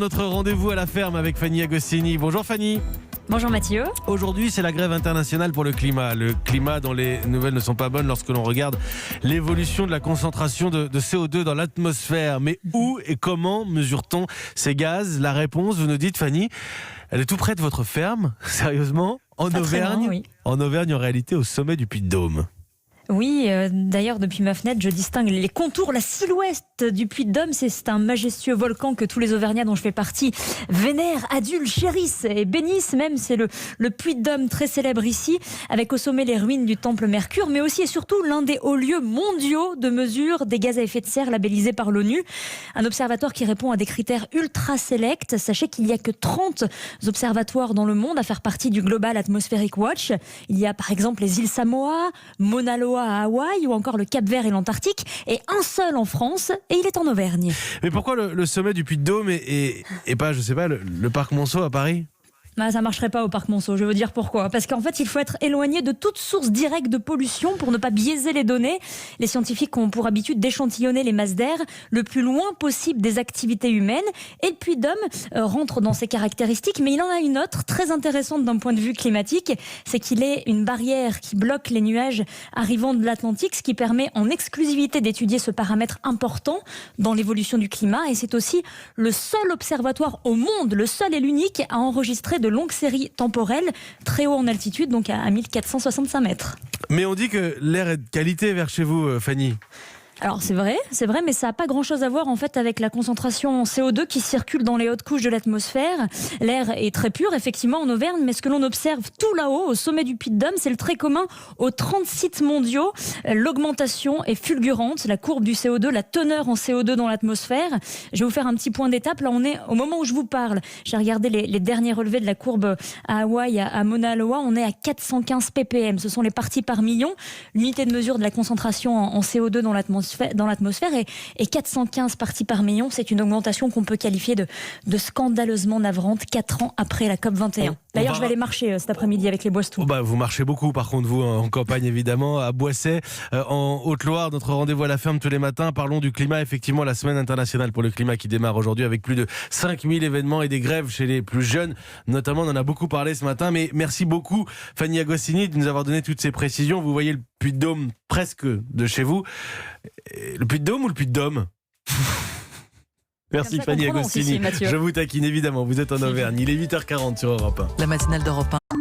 Notre rendez-vous à la ferme avec Fanny Agostini. Bonjour Fanny. Bonjour Mathieu. Aujourd'hui, c'est la grève internationale pour le climat. Le climat dont les nouvelles ne sont pas bonnes lorsque l'on regarde l'évolution de la concentration de CO2 dans l'atmosphère. Mais où et comment mesure-t-on ces gaz? La réponse, vous nous dites Fanny, elle est tout près de votre ferme, sérieusement, en Auvergne. Oui. En Auvergne, en réalité, au sommet du Puy-de-Dôme. Oui, d'ailleurs, depuis ma fenêtre, je distingue les contours, la silhouette du Puy-de-Dôme. C'est un majestueux volcan que tous les Auvergnats dont je fais partie vénèrent, adulent, chérissent et bénissent même. C'est le Puy-de-Dôme très célèbre ici, avec au sommet les ruines du temple Mercure, mais aussi et surtout l'un des hauts lieux mondiaux de mesure des gaz à effet de serre labellisés par l'ONU. Un observatoire qui répond à des critères ultra sélects. Sachez qu'il n'y a que 30 observatoires dans le monde à faire partie du Global Atmospheric Watch. Il y a par exemple les îles Samoa, Mauna Loa à Hawaï ou encore le Cap-Vert et l'Antarctique, et un seul en France, et il est en Auvergne. Mais pourquoi le sommet du Puy-de-Dôme et pas, je sais pas, le parc Monceau à Paris ? Ça marcherait pas au parc Monceau, je vais vous dire pourquoi. Parce qu'en fait, il faut être éloigné de toute source directe de pollution pour ne pas biaiser les données. Les scientifiques ont pour habitude d'échantillonner les masses d'air le plus loin possible des activités humaines. Et le Puy-de-Dôme rentre dans ces caractéristiques, mais il en a une autre très intéressante d'un point de vue climatique, c'est qu'il est une barrière qui bloque les nuages arrivant de l'Atlantique, ce qui permet en exclusivité d'étudier ce paramètre important dans l'évolution du climat. Et c'est aussi le seul observatoire au monde, le seul et l'unique à enregistrer de longues séries temporelles très haut en altitude, donc à 1465 mètres. Mais on dit que l'air est de qualité vers chez vous, Fanny. Alors c'est vrai, mais ça n'a pas grand-chose à voir en fait avec la concentration en CO2 qui circule dans les hautes couches de l'atmosphère. L'air est très pur effectivement en Auvergne, mais ce que l'on observe tout là-haut, au sommet du Puy-de-Dôme, c'est le trait commun aux 30 sites mondiaux. L'augmentation est fulgurante, la courbe du CO2, la teneur en CO2 dans l'atmosphère. Je vais vous faire un petit point d'étape. Là on est au moment où je vous parle. J'ai regardé les derniers relevés de la courbe à Hawaï, à Mauna Loa. On est à 415 ppm. Ce sont les parties par million. L'unité de mesure de la concentration en CO2 dans l'atmosphère et 415 parties par million, c'est une augmentation qu'on peut qualifier de scandaleusement navrante 4 ans après la COP21. D'ailleurs, je vais aller marcher cet après-midi avec les Boissetous. Vous marchez beaucoup, par contre, vous, en campagne, évidemment, à Boisset, en Haute-Loire. Notre rendez-vous à la ferme tous les matins. Parlons du climat. Effectivement, la semaine internationale pour le climat qui démarre aujourd'hui avec plus de 5000 événements et des grèves chez les plus jeunes. Notamment, on en a beaucoup parlé ce matin. Mais merci beaucoup, Fanny Agostini, de nous avoir donné toutes ces précisions. Vous voyez le Puy-de-Dôme presque de chez vous. Le Puy-de-Dôme ou le Puy-de-Dôme? Merci Fanny Agostini. Ici, je vous taquine évidemment, vous êtes en Auvergne. Il est 8h40 sur Europe 1. La matinale d'Europe 1.